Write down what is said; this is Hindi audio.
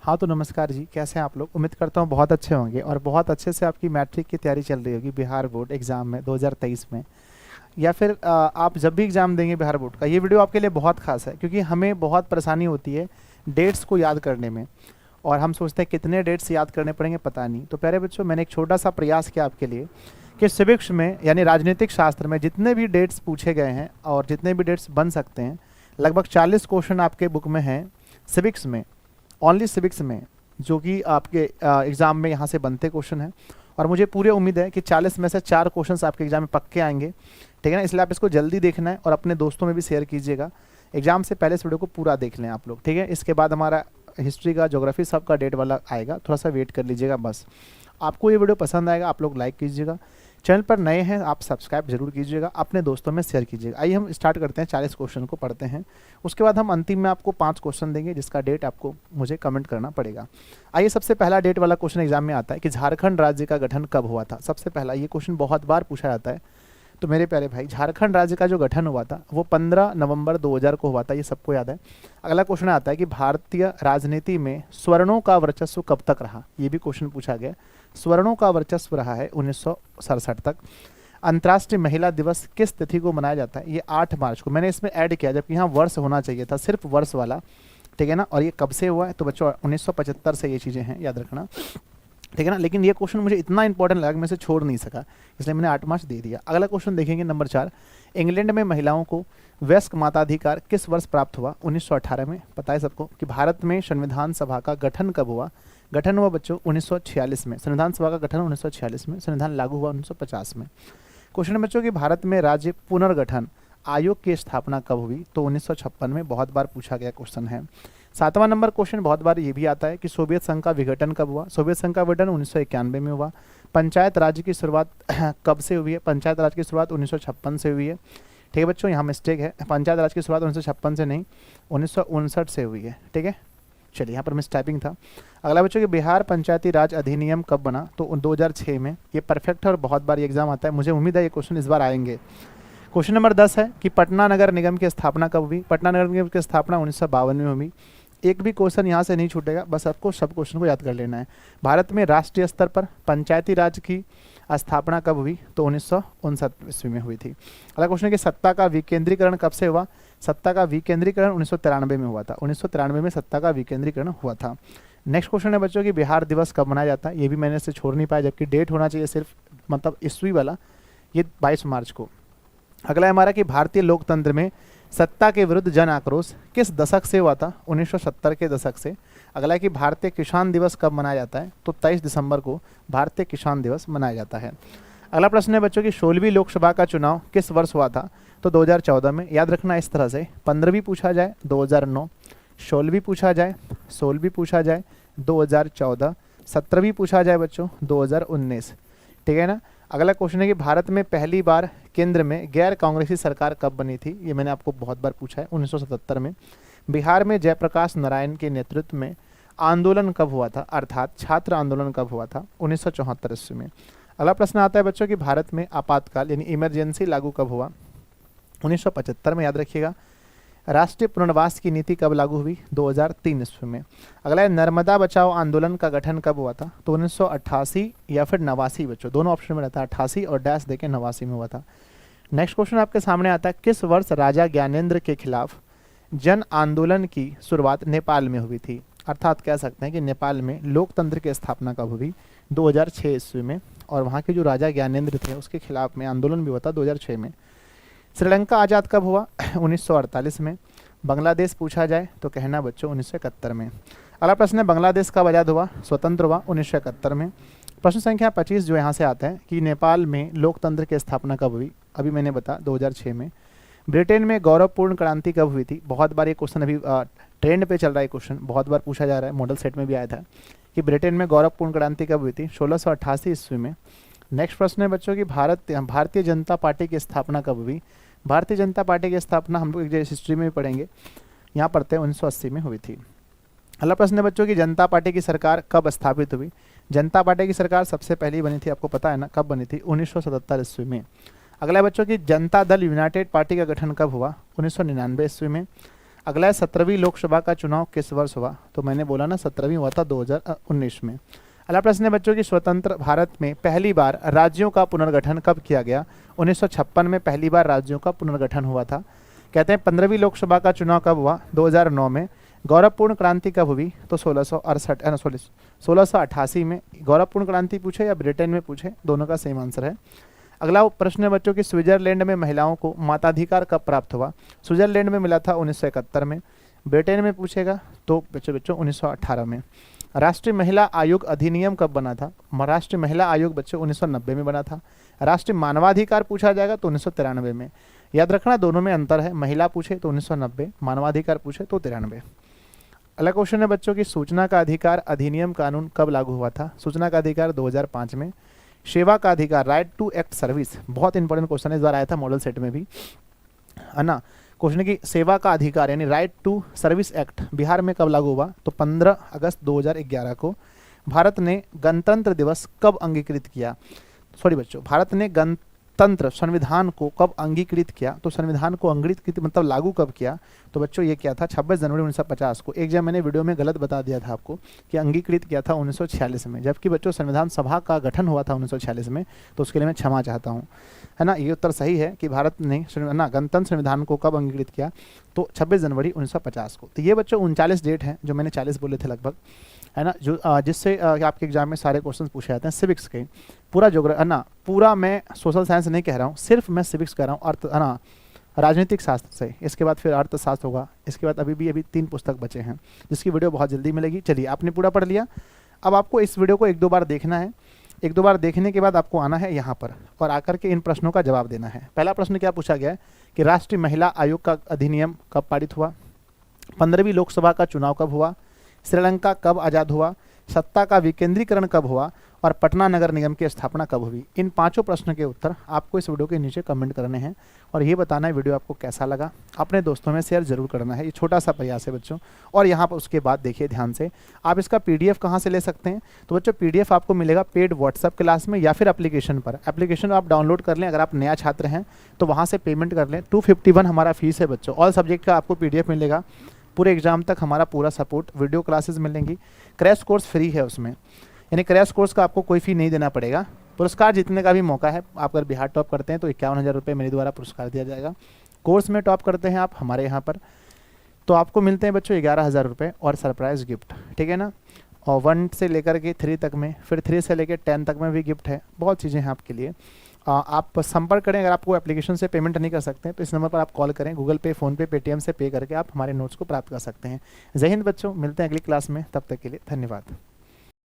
हाँ तो नमस्कार जी, कैसे हैं आप लोग। उम्मीद करता हूँ बहुत अच्छे होंगे और बहुत अच्छे से आपकी मैट्रिक की तैयारी चल रही होगी बिहार बोर्ड एग्ज़ाम में 2023 में, या फिर आप जब भी एग्ज़ाम देंगे बिहार बोर्ड का। ये वीडियो आपके लिए बहुत खास है क्योंकि हमें बहुत परेशानी होती है डेट्स को याद करने में, और हम सोचते हैं कितने डेट्स याद करने पड़ेंगे पता नहीं। तो प्यारे बच्चों, मैंने एक छोटा सा प्रयास किया आपके लिए कि सिविक्स में यानी राजनीतिक शास्त्र में जितने भी डेट्स पूछे गए हैं और जितने भी डेट्स बन सकते हैं, लगभग 40 क्वेश्चन आपके बुक में हैं सिविक्स में, ओनली सिविक्स में, जो कि आपके एग्ज़ाम में यहाँ से बनते क्वेश्चन हैं। और मुझे पूरी उम्मीद है कि 40 में से 4 क्वेश्चंस आपके एग्जाम में पक्के आएंगे, ठीक है ना। इसलिए आप इसको जल्दी देखना है और अपने दोस्तों में भी शेयर कीजिएगा। एग्जाम से पहले इस वीडियो को पूरा देख लें आप लोग, ठीक है। इसके बाद हमारा हिस्ट्री का, ज्योग्राफी सब का डेट वाला आएगा, थोड़ा सा वेट कर लीजिएगा बस। आपको ये वीडियो पसंद आएगा, आप लोग लाइक कीजिएगा। चैनल पर नए हैं आप सब्सक्राइब जरूर कीजिएगा, अपने दोस्तों में शेयर कीजिएगा। आइए हम स्टार्ट करते हैं, 40 क्वेश्चन को पढ़ते हैं। उसके बाद हम अंतिम में आपको 5 क्वेश्चन देंगे जिसका डेट आपको मुझे कमेंट करना पड़ेगा। आइए, सबसे पहला डेट वाला क्वेश्चन एग्जाम में आता है कि झारखंड राज्य का गठन कब हुआ था। सबसे पहला ये क्वेश्चन बहुत बार पूछा जाता है। तो मेरे प्यारे भाई, झारखंड राज्य का जो गठन हुआ था वो 15 नवंबर 2000 को हुआ था, ये सबको याद है। अगला क्वेश्चन आता है कि भारतीय राजनीति में स्वर्णों का वर्चस्व कब तक रहा। ये भी क्वेश्चन पूछा गया। स्वर्णों का वर्चस्व रहा है 1967 तक। अंतर्राष्ट्रीय महिला दिवस किस तिथि को मनाया जाता है। ये 8 मार्च को। मैंने इसमें ऐड किया जबकि यहाँ वर्ष होना चाहिए था, सिर्फ वर्ष वाला, ठीक है ना। और ये कब से हुआ है तो बच्चों 1975 से ये चीज़ें हैं, याद रखना, ठीक है ना। लेकिन ये क्वेश्चन मुझे इतना इंपॉर्टेंट लगा कि मैं इसे छोड़ नहीं सका, इसलिए मैंने 8 मार्च दे दिया। अगला क्वेश्चन देखेंगे नंबर 4। इंग्लैंड में महिलाओं को वयस्क मताधिकार किस वर्ष प्राप्त हुआ। 1918 में। पता है सबको कि भारत में संविधान सभा का गठन कब हुआ। गठन हुआ बच्चों 1946 में। संविधान सभा का गठन 1946 में, संविधान लागू हुआ 1950 में। क्वेश्चन बच्चों कि भारत में राज्य पुनर्गठन आयोग की स्थापना कब हुई। तो 1956 में, बहुत बार पूछा गया क्वेश्चन है। 7वां नंबर क्वेश्चन बहुत बार ये भी आता है कि सोवियत संघ का विघटन कब हुआ। सोवियत संघ का विघटन 1991 में हुआ। पंचायत राज्य की शुरुआत कब से हुई है। पंचायत राज की शुरुआत 1956 से हुई है, ठीक है बच्चों, यहाँ मिस्टेक है। पंचायत राज की शुरुआत 1956 से नहीं, 1959 से हुई है, ठीक है। चलिए, यहाँ पर मिस टाइपिंग था। अगला बच्चों कि बिहार पंचायती राज अधिनियम कब बना। तो 2006 में। ये परफेक्ट है और बहुत बार ये एग्जाम आता है, मुझे उम्मीद है ये क्वेश्चन इस बार आएंगे। क्वेश्चन नंबर 10 है कि पटना नगर निगम की स्थापना कब हुई। पटना नगर निगम की स्थापना 1952 में हुई। एक भी क्वेश्चन यहाँ से नहीं छूटेगा, बस आपको सब क्वेश्चन को याद कर लेना है। भारत में राष्ट्रीय स्तर पर पंचायती राज की स्थापना कब हुई। तो 1959 ईस्वी में हुई थी। अगला क्वेश्चन है कि सत्ता का विकेंद्रीकरण कब से हुआ। सत्ता का विकेंद्रीकरण 1993 में हुआ था। 1993 में सत्ता का विकेंद्रीकरण हुआ था। नेक्स्ट क्वेश्चन है बच्चों कि बिहार दिवस कब मनाया जाता है। ये भी मैंने इसे छोड़ नहीं पाया, जबकि डेट होना चाहिए सिर्फ, मतलब ईस्वी वाला, ये 22 मार्च को। अगला है हमारा कि भारतीय लोकतंत्र में सत्ता के विरुद्ध जन आक्रोश किस दशक से हुआ था। 1970 के दशक से। अगला है कि भारतीय किसान दिवस कब मनाया जाता है। तो 23 दिसंबर को भारतीय किसान दिवस मनाया जाता है। अगला प्रश्न है बच्चों कि 16वीं लोकसभा का चुनाव किस वर्ष हुआ था। तो 2014 में। याद रखना इस तरह से, 15वीं पूछा जाए 2009, 16वीं पूछा जाए 16वीं पूछा जाए 2014, 17वीं पूछा जाए बच्चों 2019, ठीक है ना। अगला क्वेश्चन है कि भारत में पहली बार केंद्र में गैर कांग्रेसी सरकार कब बनी थी। ये मैंने आपको बहुत बार पूछा है, 1977 में। बिहार में जयप्रकाश नारायण के नेतृत्व में आंदोलन कब हुआ था, अर्थात छात्र आंदोलन कब हुआ था। 1974 ईस्वी में। अगला प्रश्न आता है बच्चों कि भारत में आपातकाल यानी इमरजेंसी लागू कब हुआ। 1975 में, याद रखिएगा। राष्ट्रीय पुनर्वास की नीति कब लागू हुई। 2003 ईस्वी में। अगला है नर्मदा बचाओ आंदोलन का गठन कब हुआ था। तो 1988 या फिर 89 बच्चों, दोनों ऑप्शन में रहता है, 88 और डैश देके 89 में हुआ था। नेक्स्ट क्वेश्चन आपके सामने आता है किस वर्ष राजा ज्ञानेंद्र के खिलाफ जन आंदोलन की शुरुआत नेपाल में हुई थी। अर्थात कह सकते हैं कि नेपाल में लोकतंत्र की स्थापना कब हुई। 2006 ईस्वी में। और वहाँ के जो राजा ज्ञानेंद्र थे उसके खिलाफ में आंदोलन भी हुआ था 2006 में। श्रीलंका आज़ाद कब हुआ। 1948 में। बांग्लादेश पूछा जाए तो कहना बच्चों 1971 में। अगला प्रश्न है बांग्लादेश कब आज़ाद हुआ, स्वतंत्र हुआ। 1971 में। प्रश्न संख्या 25 जो यहाँ से आता है कि नेपाल में लोकतंत्र की स्थापना कब हुई। अभी मैंने बता 2006 में। ब्रिटेन में गौरवपूर्ण क्रांति कब हुई थी। बहुत बार ये क्वेश्चन अभी ट्रेंड पे चल रहा है, क्वेश्चन बहुत बार पूछा जा रहा है, मॉडल सेट में भी आया था कि ब्रिटेन में गौरवपूर्ण क्रांति कब हुई थी। 1688 ईस्वी में। नेक्स्ट प्रश्न है बच्चों कि भारतीय जनता पार्टी की स्थापना कब हुई। भारतीय जनता पार्टी की स्थापना हम लोग हिस्ट्री में भी पढ़ेंगे, यहाँ पढ़ते हैं 1980 में हुई थी। अगला प्रश्न है बच्चों कि जनता पार्टी की सरकार कब स्थापित हुई। जनता पार्टी की सरकार सबसे पहली बनी थी, आपको पता है ना, कब बनी थी। 1977 ईस्वी में। अगला बच्चों की जनता दल यूनाइटेड पार्टी का गठन कब हुआ। 1999 ईस्वी में। अगला है 17वीं लोकसभा का चुनाव किस वर्ष हुआ? तो मैंने बोला ना 17वीं हुआ था 2019 में। अगला प्रश्न है बच्चों की स्वतंत्र भारत में पहली बार राज्यों का पुनर्गठन कब किया गया? 1956 में पहली बार राज्यों का पुनर्गठन हुआ था। कहते हैं 15वीं लोकसभा का चुनाव कब हुआ? 2009 में। गौरवपूर्ण क्रांति कब हुई? तो 1688 में। गौरवपूर्ण क्रांति पूछे या ब्रिटेन में पूछे, दोनों का सेम आंसर है। अगला प्रश्न है बच्चों की स्विट्जरलैंड में महिलाओं को मताधिकार कब प्राप्त हुआ? स्विट्जरलैंड में मिला था 1971 में। ब्रिटेन में पूछेगा तो बच्चों 1918 में। राष्ट्रीय महिला आयोग अधिनियम कब बना था? राष्ट्रीय महिला आयोग बच्चों 1990 में बना था। राष्ट्रीय मानवाधिकार पूछा जाएगा तो 1993 में। याद रखना दोनों में अंतर है, महिला पूछे तो 1990, मानवाधिकार पूछे तो 93। अगला क्वेश्चन है बच्चों की सूचना का अधिकार अधिनियम कानून कब लागू हुआ था? सूचना का अधिकार 2005 में। सेवा का अधिकार राइट टू एक्ट सर्विस, बहुत इंपॉर्टेंट क्वेश्चन है, इस बार आया था मॉडल सेट में भी, है ना। क्वेश्चन की सेवा का अधिकार यानी right to service act Bihar में कब लागू हुआ? तो 15 अगस्त 2011 को। भारत ने गणतंत्र दिवस कब अंगीकृत किया? सॉरी बच्चों, भारत ने गणतंत्र संविधान को कब अंगीकृत किया? तो संविधान को अंगीकृत मतलब लागू कब किया? तो बच्चों ये क्या था? 26 जनवरी 1950 को। एक जब मैंने वीडियो में गलत बता दिया था आपको कि अंगीकृत किया था 1946 में, जबकि बच्चों संविधान सभा का गठन हुआ था 1946 में, तो उसके लिए मैं क्षमा चाहता हूँ, है ना। ये उत्तर सही है कि भारत ने ना गणतंत्र संविधान को कब अंगीकृत किया? तो 26 जनवरी 1950 को। तो ये बच्चों 39 डेट हैं जो मैंने 40 बोले थे लगभग, है ना, जो जिससे आपके एग्जाम में सारे क्वेश्चन पूछे जाते हैं सिविक्स के। पूरा जोग्राफी, है ना, पूरा मैं सोशल साइंस नहीं कह रहा हूँ, सिर्फ मैं सिविक्स कह रहा हूँ, अर्थ, है ना, राजनीतिक शास्त्र से। इसके बाद फिर अर्थशास्त्र होगा, इसके बाद अभी 3 पुस्तक बचे हैं जिसकी वीडियो बहुत जल्दी मिलेगी। चलिए, आपने पूरा पढ़ लिया। अब आपको इस वीडियो को 1-2 बार देखना है। 1-2 बार देखने के बाद आपको आना है यहाँ पर और आकर के इन प्रश्नों का जवाब देना है। पहला प्रश्न क्या पूछा गया है कि राष्ट्रीय महिला आयोग का अधिनियम कब पारित हुआ? 15वीं लोकसभा का चुनाव कब हुआ? श्रीलंका कब आज़ाद हुआ? सत्ता का विकेंद्रीकरण कब हुआ? और पटना नगर निगम की स्थापना कब हुई? इन 5 प्रश्न के उत्तर आपको इस वीडियो के नीचे कमेंट करने हैं और ये बताना है वीडियो आपको कैसा लगा। अपने दोस्तों में शेयर जरूर करना है, ये छोटा सा प्रयास है बच्चों। और यहाँ पर उसके बाद देखिए ध्यान से, आप इसका PDF कहाँ से ले सकते हैं? तो बच्चों PDF आपको मिलेगा पेड व्हाट्सएप क्लास में या फिर एप्लीकेशन पर। एप्लीकेशन आप डाउनलोड कर लें, अगर आप नया छात्र हैं तो वहाँ से पेमेंट कर लें। 251 हमारा फीस है बच्चों। ऑल सब्जेक्ट का आपको PDF मिलेगा, पूरे एग्जाम तक हमारा पूरा सपोर्ट, वीडियो क्लासेस मिलेंगी, क्रैश कोर्स फ्री है उसमें, यानी क्रैश कोर्स का आपको कोई फी नहीं देना पड़ेगा। पुरस्कार जीतने का भी मौका है, आप अगर बिहार टॉप करते हैं तो 51,000 रुपये मेरे द्वारा पुरस्कार दिया जाएगा। कोर्स में टॉप करते हैं आप हमारे यहाँ पर तो आपको मिलते हैं बच्चों 11,000 रुपये और सरप्राइज़ गिफ्ट, ठीक है ना। और 1 से लेकर के 3 तक में, फिर 3 से लेकर 10 तक में भी गिफ्ट है, बहुत चीज़ें हैं आपके लिए। आप संपर्क करें। अगर आपको एप्लीकेशन से पेमेंट नहीं कर सकते हैं तो इस नंबर पर आप कॉल करें, गूगल पे, फ़ोनपे, पेटीएम से पे करके आप हमारे नोट्स को प्राप्त कर सकते हैं। जय हिंद बच्चों, मिलते हैं अगली क्लास में, तब तक के लिए धन्यवाद।